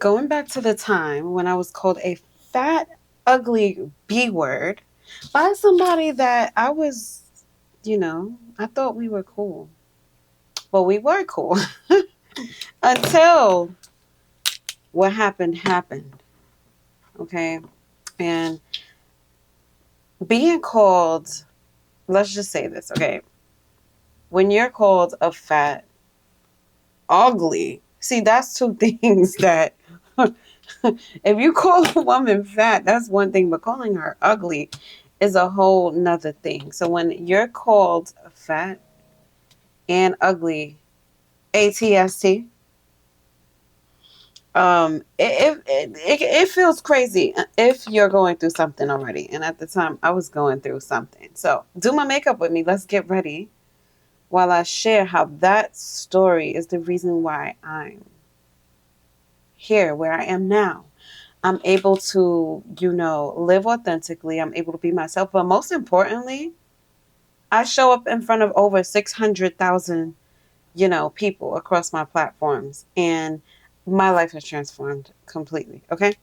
going back to the time when I was called a fat, ugly B word by somebody that I was, I thought we were cool. Well, we were cool until what happened. Okay. And being called, let's just say this, okay? When you're called a fat, ugly, see, that's two things that if you call a woman fat, that's one thing, but calling her ugly is a whole nother thing. So when you're called fat and ugly, ATST, it feels crazy if you're going through something already. And at the time, I was going through something. So do my makeup with me. Let's get ready while I share how that story is the reason why I'm here, where I am now. I'm able to, live authentically. I'm able to be myself. But most importantly, I show up in front of over 600,000, people across my platforms. And my life has transformed completely. Okay.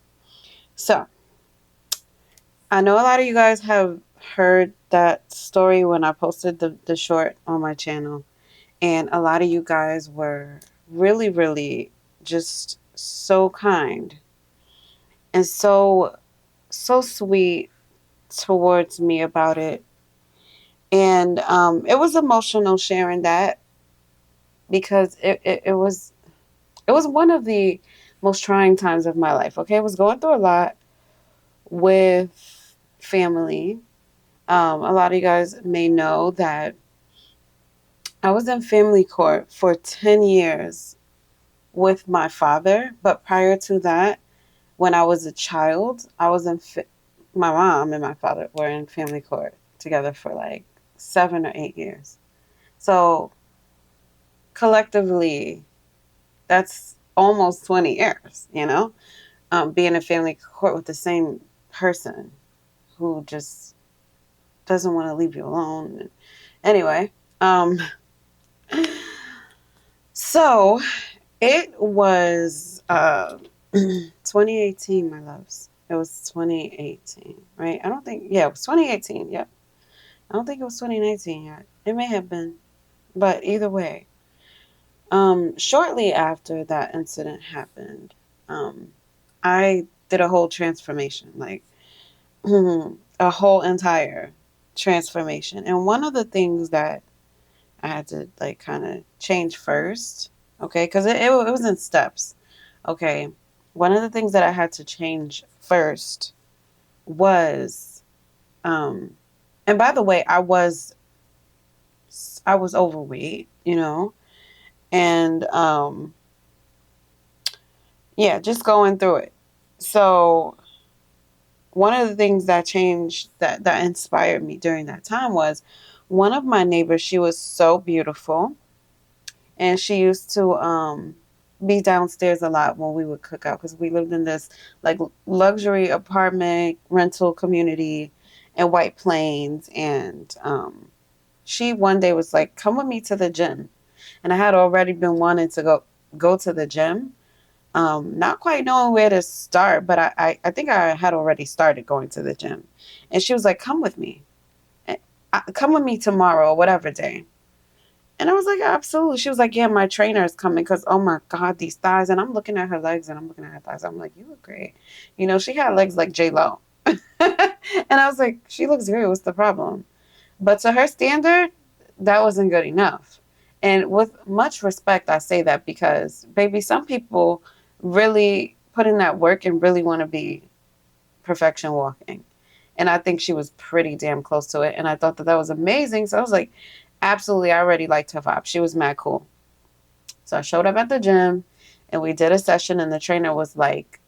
So I know a lot of you guys have heard that story when I posted the short on my channel. And a lot of you guys were really, really just so kind and so sweet towards me about it. And it was emotional sharing that because it was one of the most trying times of my life. Okay, I was going through a lot with family. A lot of you guys may know that I was in family court for 10 years with my father, but prior to that, when I was a child, I was my mom and my father were in family court together for like 7 or 8 years. So collectively, that's almost 20 years, being in family court with the same person who just doesn't want to leave you alone. Anyway, so it was 2018, my loves. It was 2018, right? I don't think, yeah, it was 2018. Yep. I don't think it was 2019 yet. It may have been, but either way, shortly after that incident happened, I did a whole transformation, like a whole entire transformation. And one of the things that I had to like kind of change first, okay, because it was in steps, okay. One of the things that I had to change first was, and by the way, I was overweight, and yeah, just going through it. So one of the things that changed that inspired me during that time was one of my neighbors. She was so beautiful, and she used to be downstairs a lot when we would cook out because we lived in this like luxury apartment rental community in White Plains. And she one day was like, "Come with me to the gym," and I had already been wanting to go to the gym. Not quite knowing where to start, but I think I had already started going to the gym. And she was like, "Come with me. Come with me tomorrow or whatever day." And I was like, "Absolutely." She was like, "Yeah, my trainer is coming because, oh my God, these thighs." And I'm looking at her legs and I'm looking at her thighs. I'm like, "You look great." She had legs like J-Lo. And I was like, "She looks great. What's the problem?" But to her standard, that wasn't good enough. And with much respect, I say that because, baby, some people really put in that work and really want to be perfection walking. And I think she was pretty damn close to it. And I thought that was amazing. So I was like, absolutely, I already liked her vibe. She was mad cool. So I showed up at the gym and we did a session, and the trainer was like,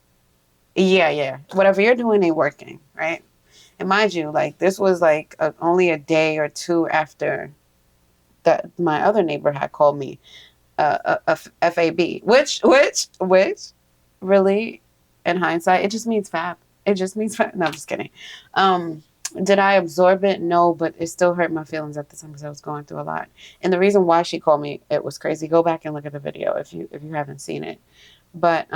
yeah, whatever you're doing ain't working, right? And mind you, like this was like only a day or two after that my other neighbor had called me FAB, which really, in hindsight, it just means fab. It just means fab. No, I'm just kidding. Um, did I absorb it? No, but it still hurt my feelings at the time because I was going through a lot. And the reason why she called me, it was crazy. Go back and look at the video if you haven't seen it. But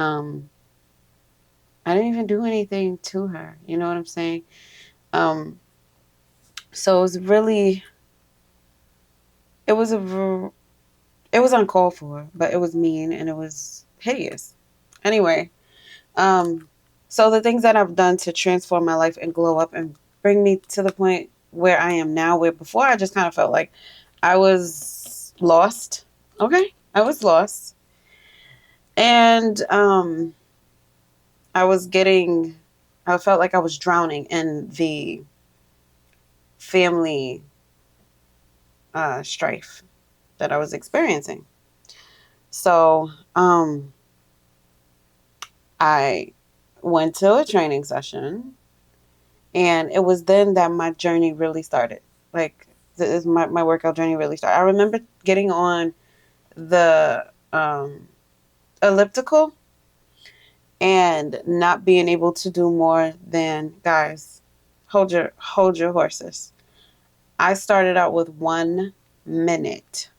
I didn't even do anything to her. You know what I'm saying? Um, so it was really, it was it was uncalled for, but it was mean and it was hideous. Anyway, um, so the things that I've done to transform my life and glow up and bring me to the point where I am now, where before I just kind of felt like I was lost. Okay, I was lost, and I was getting, I felt like I was drowning in the family strife that I was experiencing. So I went to a training session, and it was then that my journey really started. Like, my workout journey really started. I remember getting on the elliptical and not being able to do more than, guys, hold your horses. I started out with 1 minute.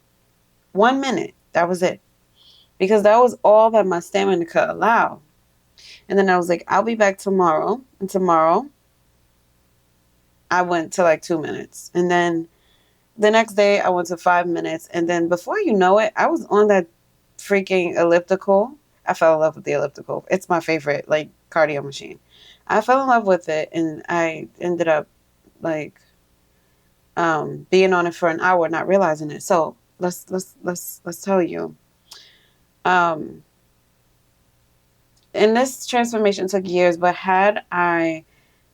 1 minute. That was it. Because that was all that my stamina could allow. And then I was like, I'll be back tomorrow. And tomorrow I went to like 2 minutes. And then the next day I went to 5 minutes. And then before you know it, I was on that freaking elliptical. I fell in love with the elliptical. It's my favorite, like, cardio machine. I fell in love with it, and I ended up like being on it for an hour, not realizing it. So let's tell you. Um, and this transformation took years, but had I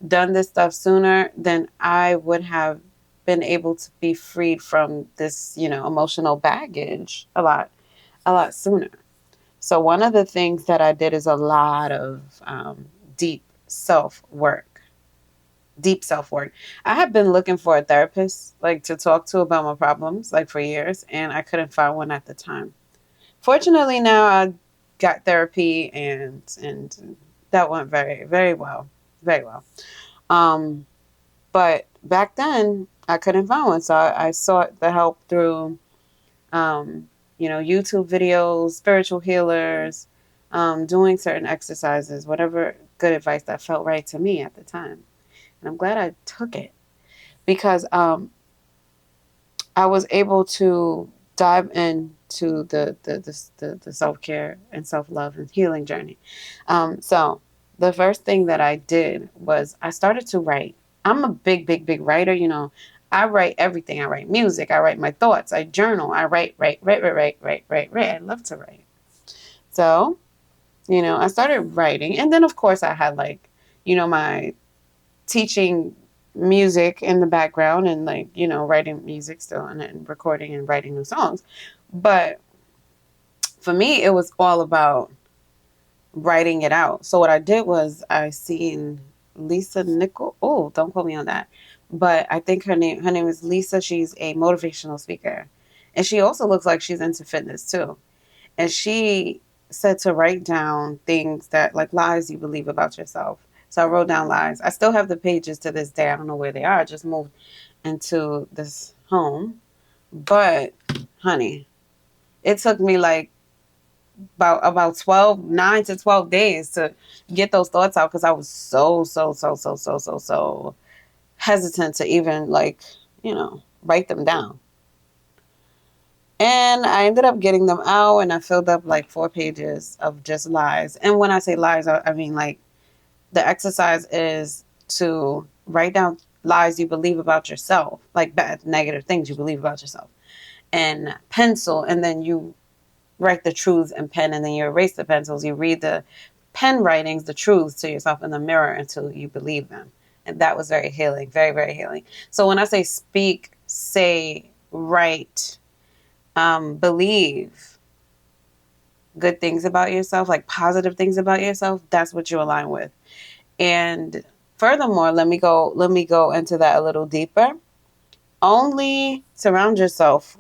done this stuff sooner, then I would have been able to be freed from this, emotional baggage a lot sooner. So one of the things that I did is a lot of deep self work. Deep self work. I had been looking for a therapist, like, to talk to about my problems, like, for years, and I couldn't find one at the time. Fortunately, now I got therapy, and that went very, very well, very well. Um, but back then, I couldn't find one, so I sought the help through, um, YouTube videos, spiritual healers, doing certain exercises, whatever good advice that felt right to me at the time. And I'm glad I took it because I was able to dive into the self care and self love and healing journey. So the first thing that I did was I started to write. I'm a big, big, big writer. I write everything. I write music. I write my thoughts. I journal. I write, write, write, write, write, write, write, write. I love to write. So, I started writing, and then of course I had, like, my teaching music in the background, and, like, writing music still, and recording and writing new songs. But for me, it was all about writing it out. So what I did was I seen Lisa Nickel. Oh, don't quote me on that. But I think her name is Lisa. She's a motivational speaker. And she also looks like she's into fitness too. And she said to write down things that, like, lies you believe about yourself. So I wrote down lies. I still have the pages to this day. I don't know where they are. I just moved into this home. But, honey, it took me like about 9 to 12 days to get those thoughts out, because I was so hesitant to even, like, write them down. And I ended up getting them out, and I filled up like 4 pages of just lies. And when I say lies, I mean, like, the exercise is to write down lies you believe about yourself, like bad, negative things you believe about yourself, and pencil. And then you write the truths in pen, and then you erase the pencils. You read the pen writings, the truths to yourself in the mirror until you believe them. And that was very healing, very, very healing. So when I say speak, say, write, believe good things about yourself, like positive things about yourself, that's what you align with. And furthermore, let me go into that a little deeper. Only surround yourself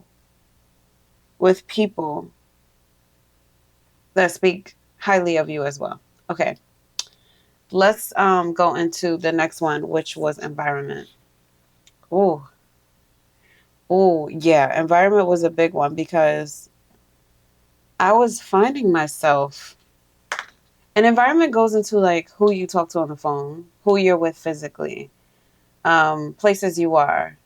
with people that speak highly of you as well. Okay. Let's go into the next one, which was environment. Oh, oh, yeah. Environment was a big one because I was finding myself An environment goes into like who you talk to on the phone, who you're with physically, places you are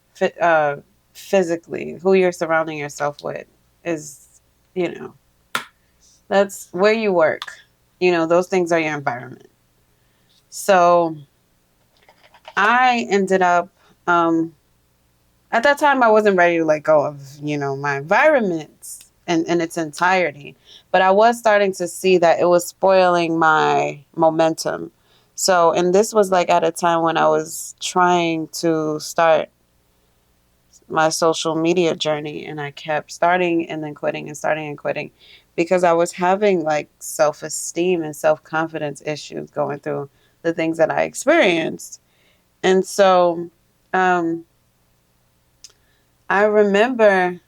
physically, who you're surrounding yourself with is, you know, that's where you work. You know, those things are your environment. So I ended up, at that time, I wasn't ready to let go of, you know, my environment in its entirety. But I was starting to see that it was spoiling my momentum. So, and this was like at a time when I was trying to start my social media journey, and I kept starting and then quitting and starting and quitting because I was having like self esteem and self confidence issues going through the things that I experienced. And so um, I remember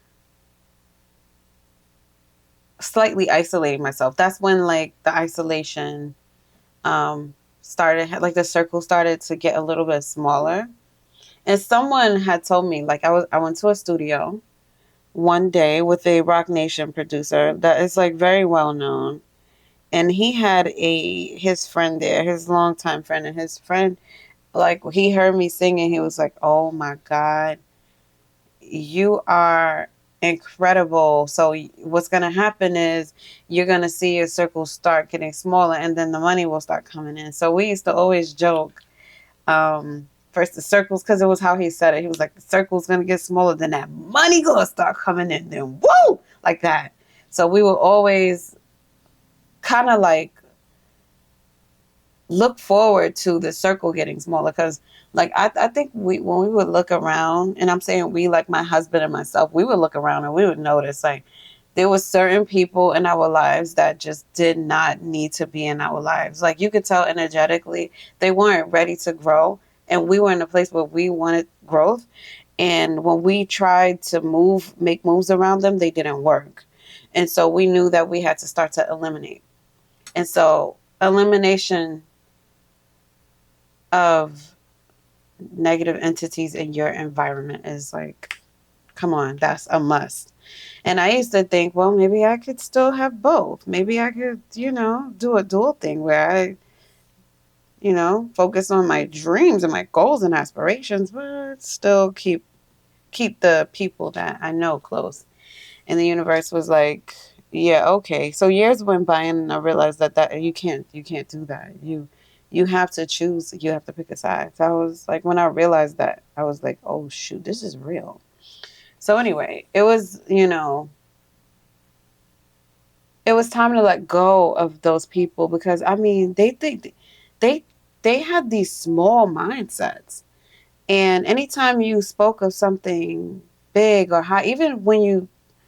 slightly isolating myself. That's when like the isolation started, like the circle started to get a little bit smaller. And someone had told me, like I went to a studio one day with a Rock Nation producer that is like very well known. And he had his friend there, his longtime friend, and his friend, like he heard me singing, he was like, "Oh my God, you are incredible." So what's going to happen is you're going to see your circle start getting smaller, and then the money will start coming in. So we used to always joke, first the circles, because it was how he said it. He was like, the circle's going to get smaller, then that money going to start coming in, then woo, like that. So we will always kind of like look forward to the circle getting smaller, because like I think when we would look around, and I'm saying we, like my husband and myself, we would look around and we would notice like there was certain people in our lives that just did not need to be in our lives. Like you could tell energetically they weren't ready to grow, and we were in a place where we wanted growth, and when we tried to make moves around them, they didn't work. And so we knew that we had to start to eliminate. And so elimination of negative entities in your environment is like, come on, that's a must. And I used to think, well, maybe I could still have both. Maybe I could, you know, do a dual thing where I, you know, focus on my dreams and my goals and aspirations, but still keep the people that I know close. And the universe was like, yeah, okay. So years went by, and I realized that you can't do that. You have to choose. You have to pick a side. So I was like, when I realized that, I was like, oh shoot, this is real. So anyway, it was, you know, it was time to let go of those people, because I mean, they think they they had these small mindsets. And anytime you spoke of something big or high, even when you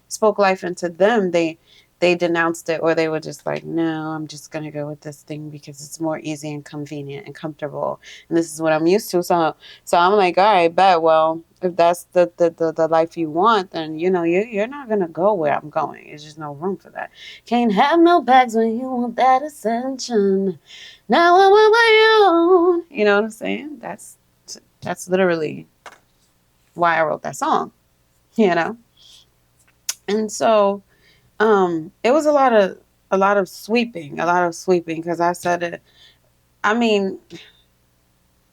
spoke life into them, they denounced it, or they were just like, "No, I'm just gonna go with this thing because it's more easy and convenient and comfortable, and this is what I'm used to." So I'm like, "All right, bet. Well, if that's the life you want, then you know you're not gonna go where I'm going. There's just no room for that. Can't have no bags when you want that ascension. Now I'm on my own. You know what I'm saying? That's literally why I wrote that song, you know? And so it was a lot of sweeping, because I said it. I mean,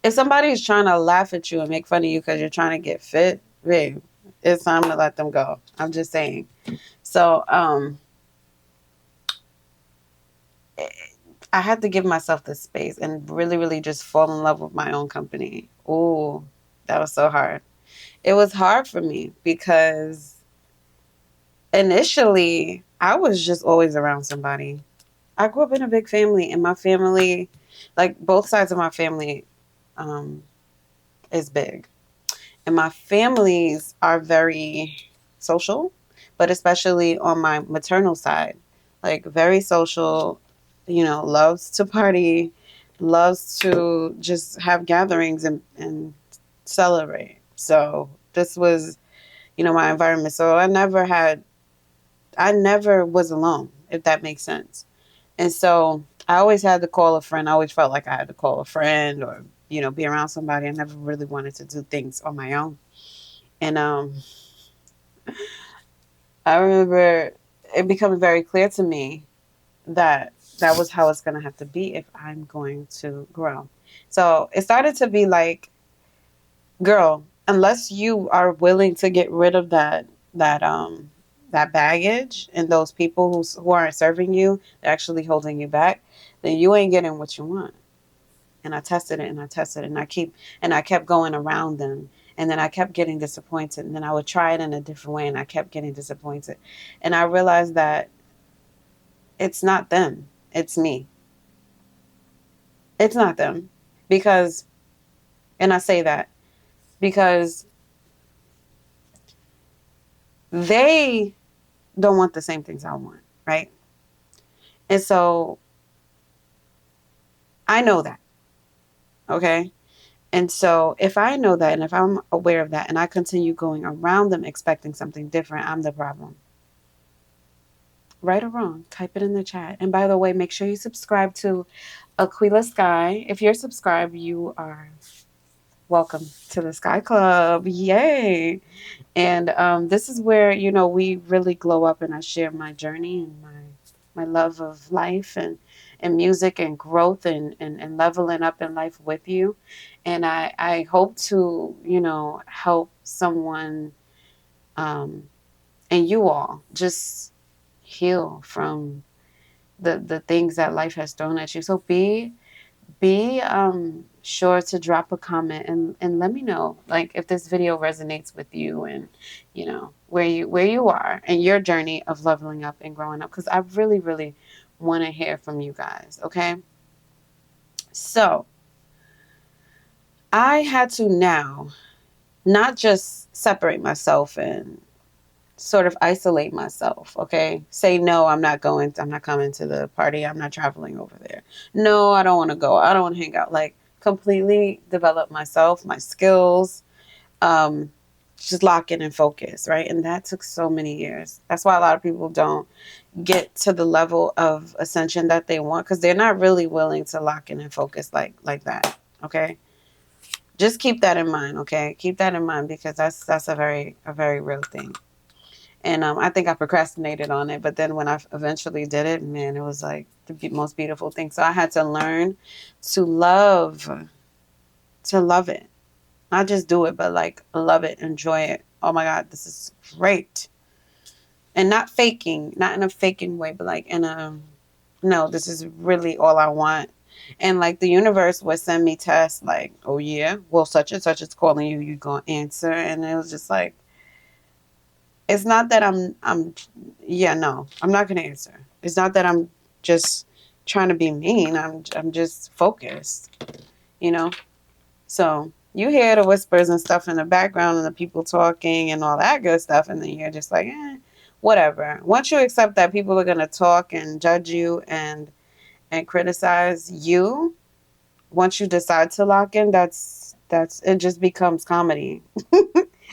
if somebody's trying to laugh at you and make fun of you because you're trying to get fit, babe, it's time to let them go. I'm just saying. So I had to give myself the space and really, really just fall in love with my own company. Ooh, that was so hard. It was hard for me because initially I was just always around somebody. I grew up in a big family, and my family, like both sides of my family, um, is big. And my families are very social, but especially on my maternal side, like very social, you know, loves to party, loves to just have gatherings and celebrate. So this was, you know, my environment. So I never was alone, if that makes sense. And so I always had to call a friend. I always felt like I had to call a friend, or, you know, be around somebody. I never really wanted to do things on my own. And I remember it becoming very clear to me that that was how it's going to have to be if I'm going to grow. So it started to be like, girl, unless you are willing to get rid of that baggage and those people who aren't serving you, they're actually holding you back, then you ain't getting what you want. And I tested it and I tested it and I kept going around them. And then I kept getting disappointed. And then I would try it in a different way and I kept getting disappointed. And I realized that it's not them, it's me. It's not them. Because, and I say that because they don't want the same things I want, right? And so I know that, okay? And so if I know that and if I'm aware of that and I continue going around them expecting something different, I'm the problem. Right or wrong, type it in the chat. And by the way, make sure you subscribe to Aquila Sky. If you're subscribed, you are welcome to the Sky Club. Yay! And this is where, you know, we really glow up and I share my journey and my love of life and music and growth and leveling up in life with you. And I hope to, you know, help someone and you all just heal from the things that life has thrown at you. So be sure to drop a comment and let me know, like, if this video resonates with you and you know where you are in your journey of leveling up and growing up, because I really want to hear from you guys. Okay, so I had to now not just separate myself and sort of isolate myself, okay? Say, no, I'm not coming to the party. I'm not traveling over there. No, I don't want to go. I don't want to hang out. Like, completely develop myself, my skills, um, just lock in and focus, right? And that took so many years. That's why a lot of people don't get to the level of ascension that they want, because they're not really willing to lock in and focus like that, okay? Just keep that in mind, okay? Keep that in mind, because that's a very real thing. And I think I procrastinated on it. But then when I eventually did it, man, it was like the most beautiful thing. So I had to learn to love it. Not just do it, but like love it, enjoy it. Oh my God, this is great. And not faking, not in a faking way, but like in a, no, this is really all I want. And like the universe would send me tests like, oh yeah, well, such and such is calling you, you're going to answer. And it was just like, it's not that yeah, no, I'm not going to answer. It's not that I'm just trying to be mean. I'm just focused, you know? So you hear the whispers and stuff in the background and the people talking and all that good stuff. And then you're just like, whatever. Once you accept that people are going to talk and judge you and criticize you, once you decide to lock in, it just becomes comedy.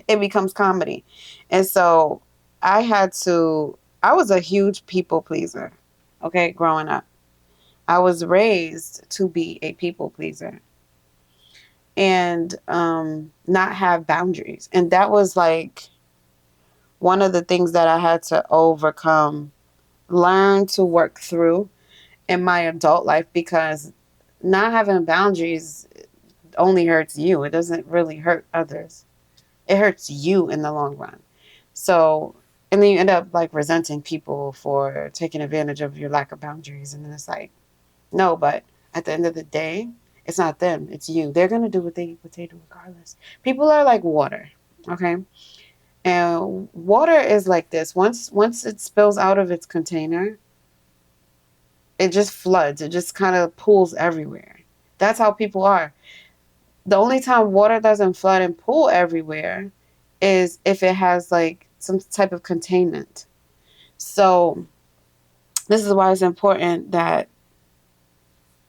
It becomes comedy. And so I was a huge people pleaser, okay, growing up. I was raised to be a people pleaser and not have boundaries. And that was like one of the things that I had to overcome, learn to work through in my adult life, because not having boundaries only hurts you. It doesn't really hurt others. It hurts you in the long run. So, and then you end up like resenting people for taking advantage of your lack of boundaries. And then it's like, no, but at the end of the day, it's not them, it's you. They're going to do what they do regardless. People are like water, okay? And water is like this. Once it spills out of its container, it just floods. It just kind of pools everywhere. That's how people are. The only time water doesn't flood and pool everywhere is if it has like some type of containment. So this is why it's important that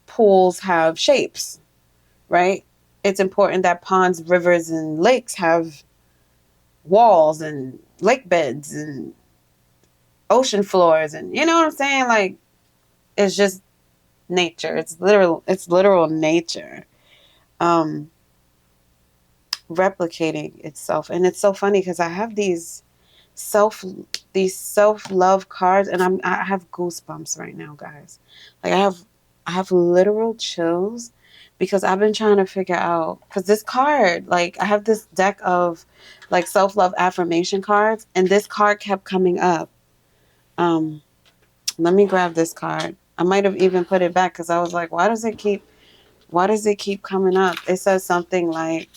pools have shapes, right? It's important that ponds, rivers, and lakes have walls and lake beds and ocean floors, and you know what I'm saying? Like, it's just nature. It's literal nature. Um, replicating itself. And it's so funny because I have these self these self-love cards, and I have goosebumps right now, guys. Like I have literal chills because I've been trying to figure out, because this card, like I have this deck of like self-love affirmation cards, and this card kept coming up. Um let me grab this card. I might have even put it back because I was like, why does it keep coming up? It says something like,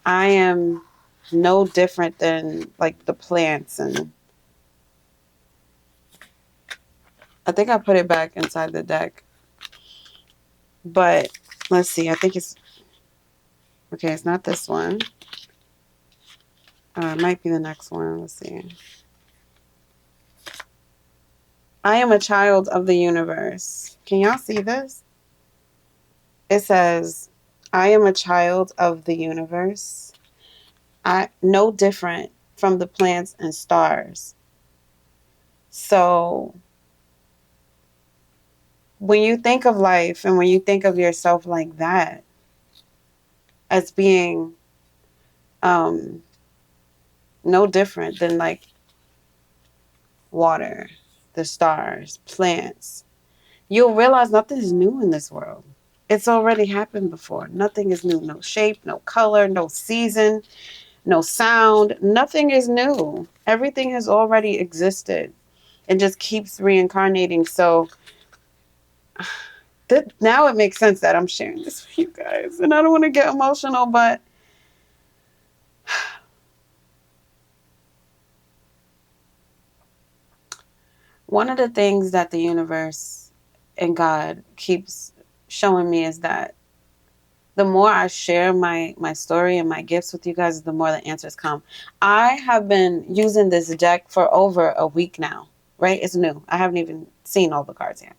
I am no different than like the plants, and I think I put it back inside the deck. But let's see. I think it's okay. It's not this one. It might be the next one. Let's see. I am a child of the universe. Can y'all see this? It says, I am a child of the universe. I no different from the plants and stars. So when you think of life and when you think of yourself like that, as being um no different than like water, the stars, plants, you'll realize nothing is new in this world. It's already happened before. Nothing is new. No shape, no color, no season, no sound. Nothing is new. Everything has already existed and just keeps reincarnating. So now it makes sense that I'm sharing this with you guys. And I don't want to get emotional, but one of the things that the universe and God keeps showing me is that the more I share my story and my gifts with you guys, the more the answers come. I have been using this deck for over a week now, right? It's new. I haven't even seen all the cards yet.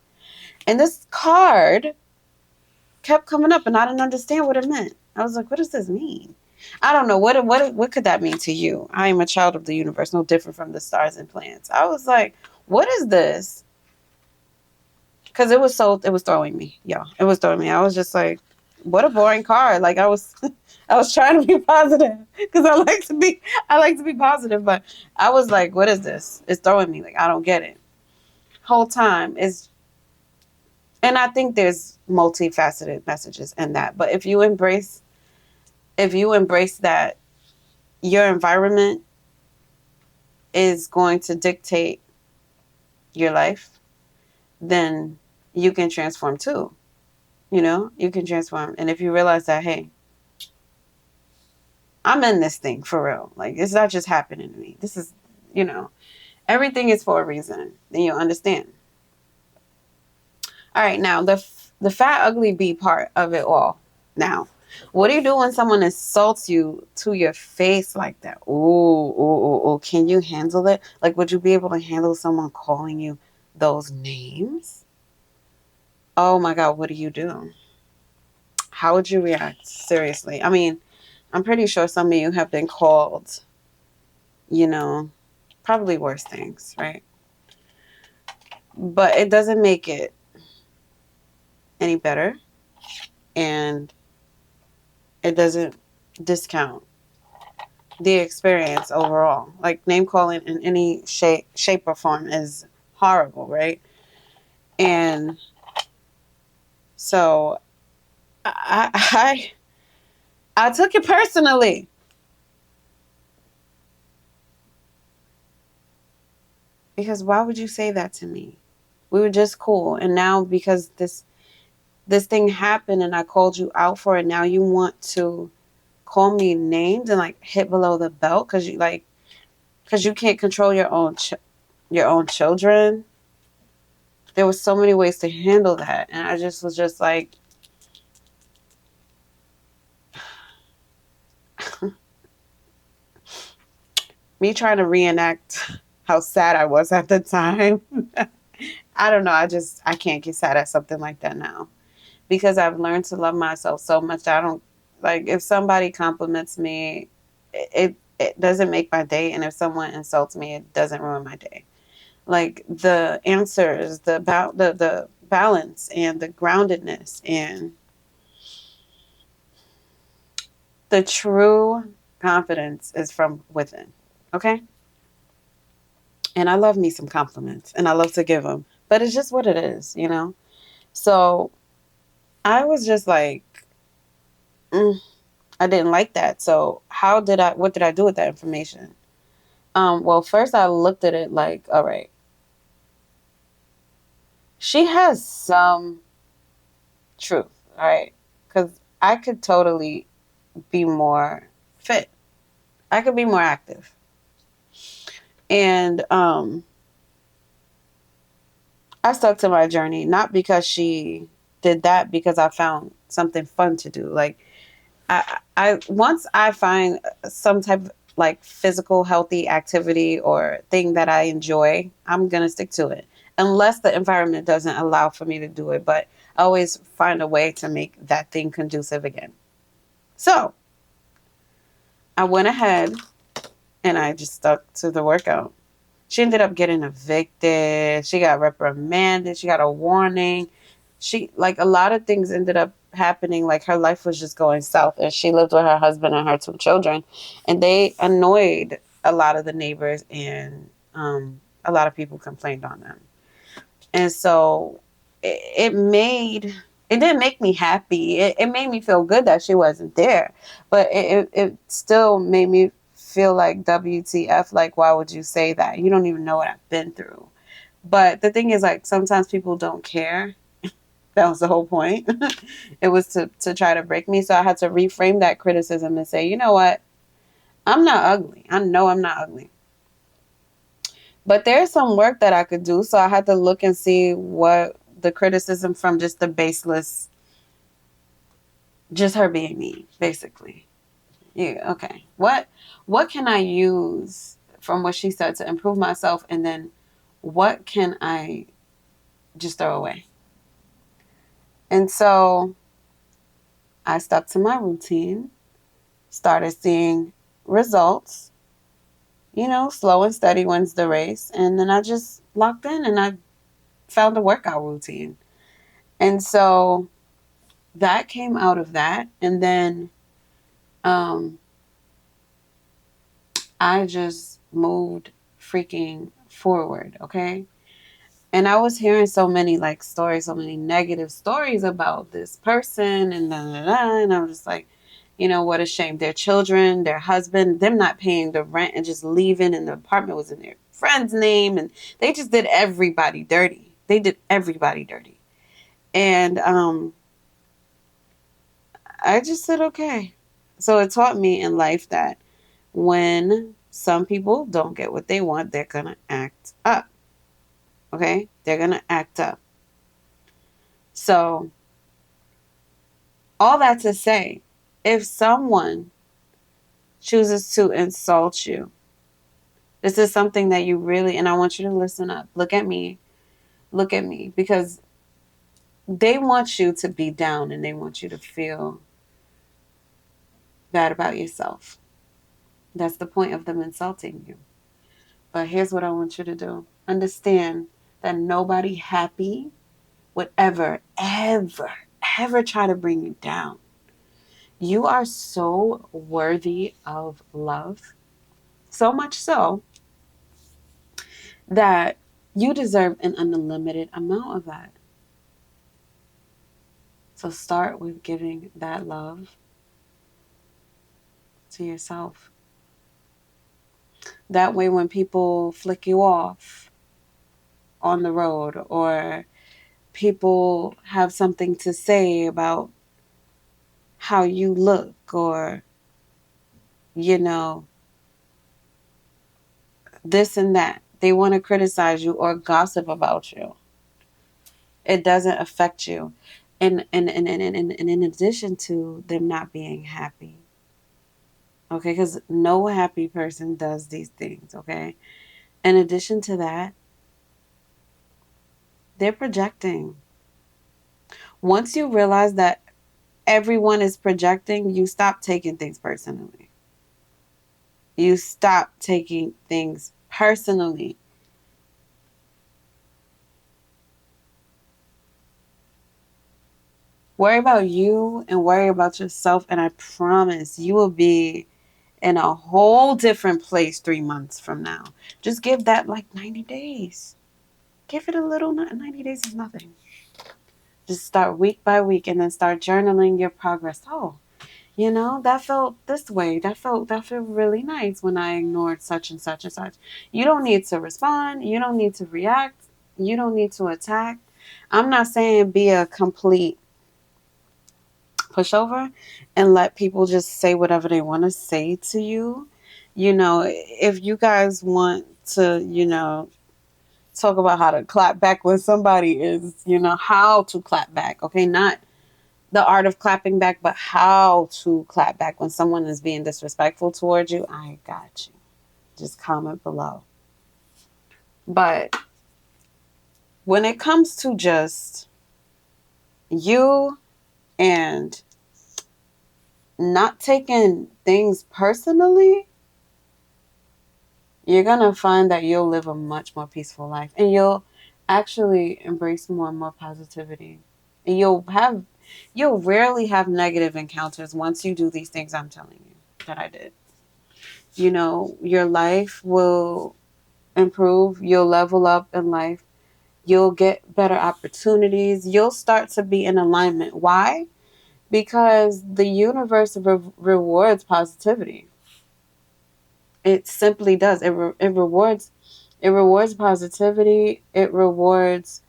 And this card kept coming up and I didn't understand what it meant. I was like, what does this mean? I don't know. What could that mean to you? I am a child of the universe, no different from the stars and plants. I was like, what is this? Because it was throwing me. Yeah, it was throwing me. I was just like, what a boring card. Like I was I was trying to be positive because I like to be positive, but I was like, what is this? It's throwing me. Like I don't get it. Whole time is, and I think there's multifaceted messages in that. But if you embrace that your environment is going to dictate your life, then you can transform too. You know, you can transform. And if you realize that, hey, I'm in this thing for real. Like, it's not just happening to me. This is, you know, everything is for a reason. Then you'll understand. All right, now the fat, ugly bee part of it all. Now, what do you do when someone insults you to your face like that? Ooh, ooh, ooh, ooh. Can you handle it? Like, would you be able to handle someone calling you those names? Oh my God, what do you do? How would you react? Seriously. I mean, I'm pretty sure some of you have been called, you know, probably worse things, right? But it doesn't make it any better, and it doesn't discount the experience overall. Like name calling in any shape or form is horrible, right? And so I I took it personally. Because why would you say that to me? We were just cool, and now because this thing happened and I called you out for it, now you want to call me names and like hit below the belt because you can't control your own children. There was so many ways to handle that, and I just was just like, me trying to reenact how sad I was at the time. I don't know. I can't get sad at something like that now because I've learned to love myself so much that I don't like if somebody compliments me, it doesn't make my day, and if someone insults me, it doesn't ruin my day. Like the answers, the balance and the groundedness and the true confidence is from within. Okay? And I love me some compliments and I love to give them, but it's just what it is, you know? So I was just like, mm, I didn't like that. So what did I do with that information? Well, first I looked at it like, all right, she has some truth, all right? Because I could totally be more fit. I could be more active. And I stuck to my journey, not because she did that, because I found something fun to do. Like I once I find some type of like physical healthy activity or thing that I enjoy, I'm gonna stick to it. Unless the environment doesn't allow for me to do it. But I always find a way to make that thing conducive again. So I went ahead and I just stuck to the workout. She ended up getting evicted. She got reprimanded. She got a warning. She, like, a lot of things ended up happening. Like, her life was just going south. And she lived with her husband and her two children. And they annoyed a lot of the neighbors. And a lot of people complained on them. And so it didn't make me happy. It made me feel good that she wasn't there. But it still made me feel like WTF, like, why would you say that? You don't even know what I've been through. But the thing is, like, sometimes people don't care. That was the whole point. It was to try to break me. So I had to reframe that criticism and say, you know what? I'm not ugly. I know I'm not ugly. But there's some work that I could do. So I had to look and see what the criticism from just the baseless, just her being me, basically. Yeah, okay. What can I use from what she said to improve myself, and then what can I just throw away? And so I stuck to my routine, started seeing results, slow and steady wins the race. And then I just locked in and I found a workout routine. And so that came out of that. And then um, I just moved freaking forward. Okay. And I was hearing so many like stories, so many negative stories about this person and da, da, da, and I was just like, what a shame. Their children, their husband, them not paying the rent and just leaving, and the apartment was in their friend's name, and they just did everybody dirty. They did everybody dirty. And I just said, okay. So it taught me in life that when some people don't get what they want, they're going to act up. Okay? They're going to act up. So, all that to say, if someone chooses to insult you, this is something that you really, and I want you to listen up. Look at me, because they want you to be down and they want you to feel bad about yourself. That's the point of them insulting you. But here's what I want you to do. Understand that nobody happy would ever try to bring you down. You are so worthy of love. So much so that you deserve an unlimited amount of that. So start with giving that love to yourself. That way, when people flick you off on the road, or people have something to say about how you look, or, you know, this and that, they want to criticize you or gossip about you, it doesn't affect you. And in addition to them not being happy, okay, because no happy person does these things, okay? In addition to that, they're projecting. Once you realize that everyone is projecting, you stop taking things personally. You stop taking things personally. Worry about you and worry about yourself, and I promise you will be in a whole different place 3 months from now. Just give that like 90 days. Give it a little, 90 days is nothing. Just start week by week and then start journaling your progress. Oh, that felt this way. That felt really nice when I ignored such and such and such. You don't need to respond. You don't need to react. You don't need to attack. I'm not saying be a complete pushover and let people just say whatever they want to say to you. If you guys want to, talk about how to clap back when somebody is, how to clap back. Okay, not the art of clapping back, but how to clap back when someone is being disrespectful towards you. I got you. Just comment below. But when it comes to just you and not taking things personally, you're going to find that you'll live a much more peaceful life and you'll actually embrace more and more positivity. And you'll rarely have negative encounters once you do these things I'm telling you that I did. Your life will improve. You'll level up in life. You'll get better opportunities. You'll start to be in alignment. Why? Because the universe rewards positivity. It simply does. It rewards positivity. It rewards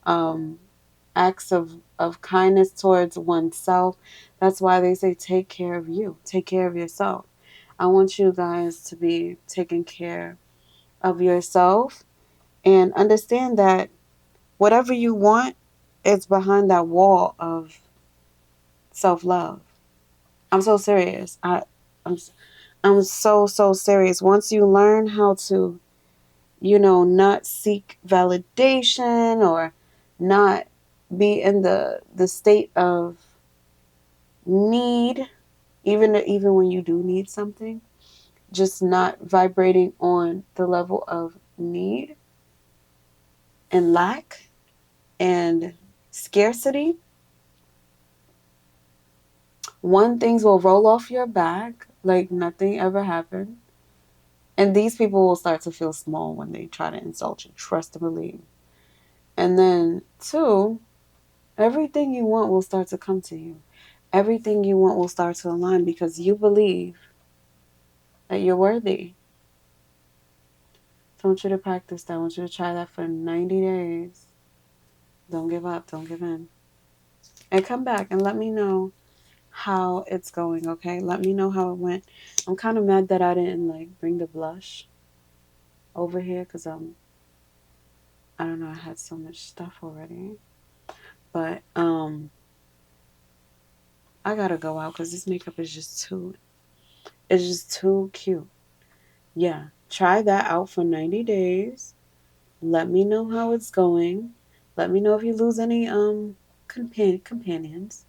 acts of kindness towards oneself. That's why they say take care of you. Take care of yourself. I want you guys to be taking care of yourself and understand that whatever you want is behind that wall of self-love. I'm so serious. I'm I'm so serious. Once you learn how to, not seek validation or not be in the state of need, even when you do need something, just not vibrating on the level of need and lack and scarcity, things will roll off your back like nothing ever happened. And these people will start to feel small when they try to insult you. Trust and believe. And then, two, everything you want will start to come to you. Everything you want will start to align because you believe that you're worthy. So I want you to practice that. I want you to try that for 90 days. Don't give up. Don't give in. And come back and let me know how it's going, okay? Let me know how it went. I'm kind of mad that I didn't bring the blush over here because I don't know, I had so much stuff already. But I gotta go out because this makeup is just too cute. Yeah, try that out for 90 days. Let me know how it's going. Let me know if you lose any companions.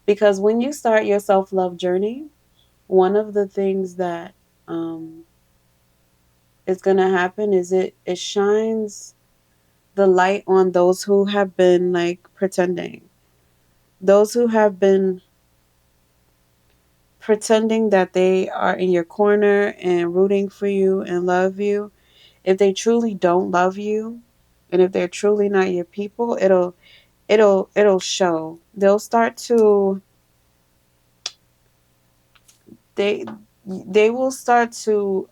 Because when you start your self-love journey, one of the things that is gonna happen is it shines the light on those who have been pretending. Those who have been pretending that they are in your corner and rooting for you and love you. If they truly don't love you and if they're truly not your people, it'll show. They'll start to they they will start to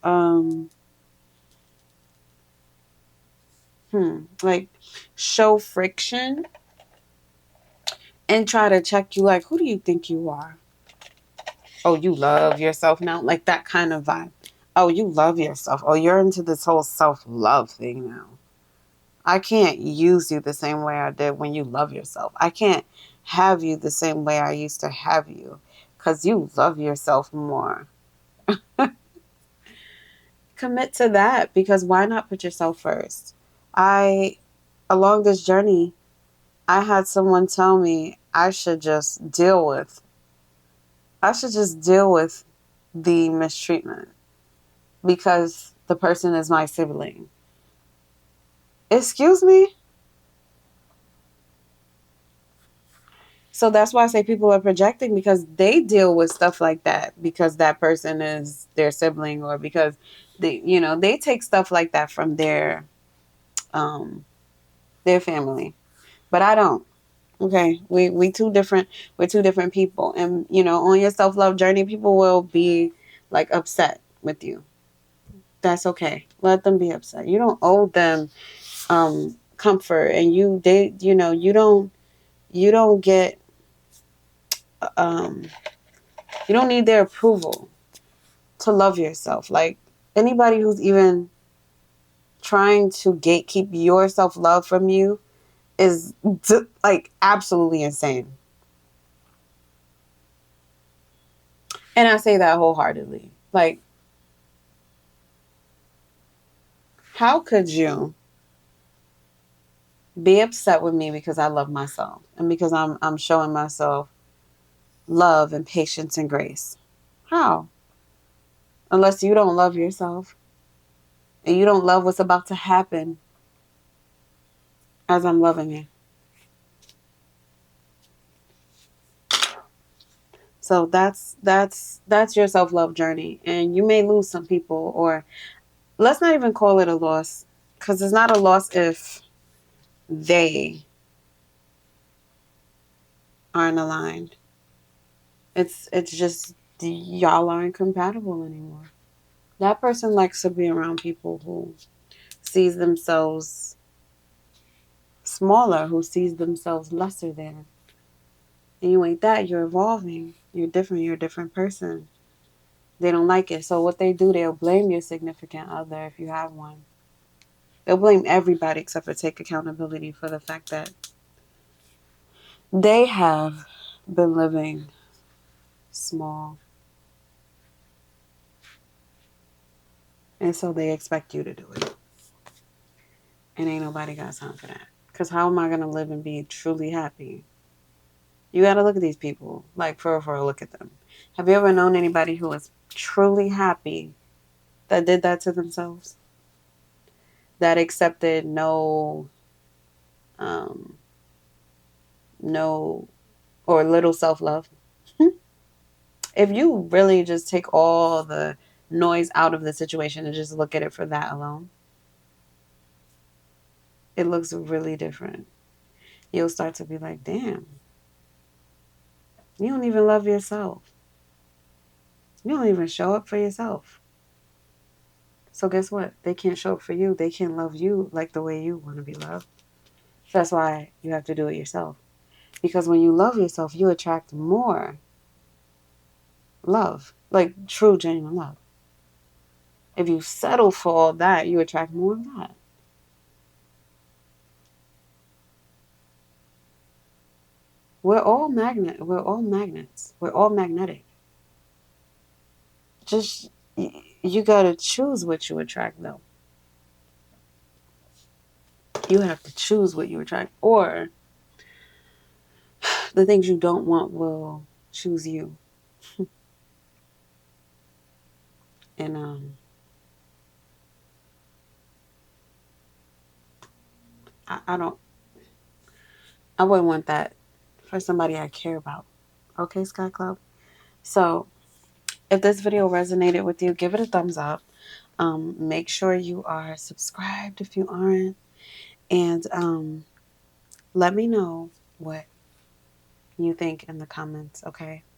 like show friction and try to check you like, who do you think you are? Oh, you love yourself now? Like that kind of vibe. Oh, you love yourself. Oh, you're into this whole self-love thing now. I can't use you the same way I did when you love yourself. I can't have you the same way I used to have you because you love yourself more. Commit to that because why not put yourself first? Along this journey, I had someone tell me I should just deal with the mistreatment because the person is my sibling. Excuse me? So that's why I say people are projecting, because they deal with stuff like that because that person is their sibling, or because they take stuff like that from um their family. But I don't. Okay, we two different. We're two different people, and on your self love journey, people will be like upset with you. That's okay. Let them be upset. You don't owe them comfort, and you don't get um you don't need their approval to love yourself. Like, anybody who's even trying to gatekeep your self love from you is like absolutely insane. And I say that wholeheartedly. Like, how could you be upset with me because I love myself and because I'm showing myself love and patience and grace? How? Unless you don't love yourself and you don't love what's about to happen as I'm loving you. So that's your self-love journey, and you may lose some people, or let's not even call it a loss, cuz it's not a loss if they aren't aligned. It's just y'all aren't compatible anymore. That person likes to be around people who sees themselves smaller, who sees themselves lesser than. And you ain't that. You're evolving. You're different. You're a different person. They don't like it. So what they do, they'll blame your significant other if you have one. They'll blame everybody except for take accountability for the fact that they have been living small. And so they expect you to do it. And ain't nobody got time for that. Because how am I going to live and be truly happy? You got to look at these people. Like, for a look at them. Have you ever known anybody who was truly happy that did that to themselves? That accepted um, no or little self-love? If you really just take all the noise out of the situation and just look at it for that alone, it looks really different. You'll start to be like, damn, you don't even love yourself. You don't even show up for yourself. So guess what? They can't show up for you. They can't love you like the way you want to be loved. That's why you have to do it yourself. Because when you love yourself, you attract more love, like true, genuine love. If you settle for all that, you attract more of that. We're all magnets. We're all magnetic. Just you gotta choose what you attract, though. You have to choose what you attract, or the things you don't want will choose you. And I don't. I wouldn't want that for somebody I care about. Okay, Sky Club. So if this video resonated with you, give it a thumbs up. Make sure you are subscribed if you aren't, and let me know what you think in the comments. Okay.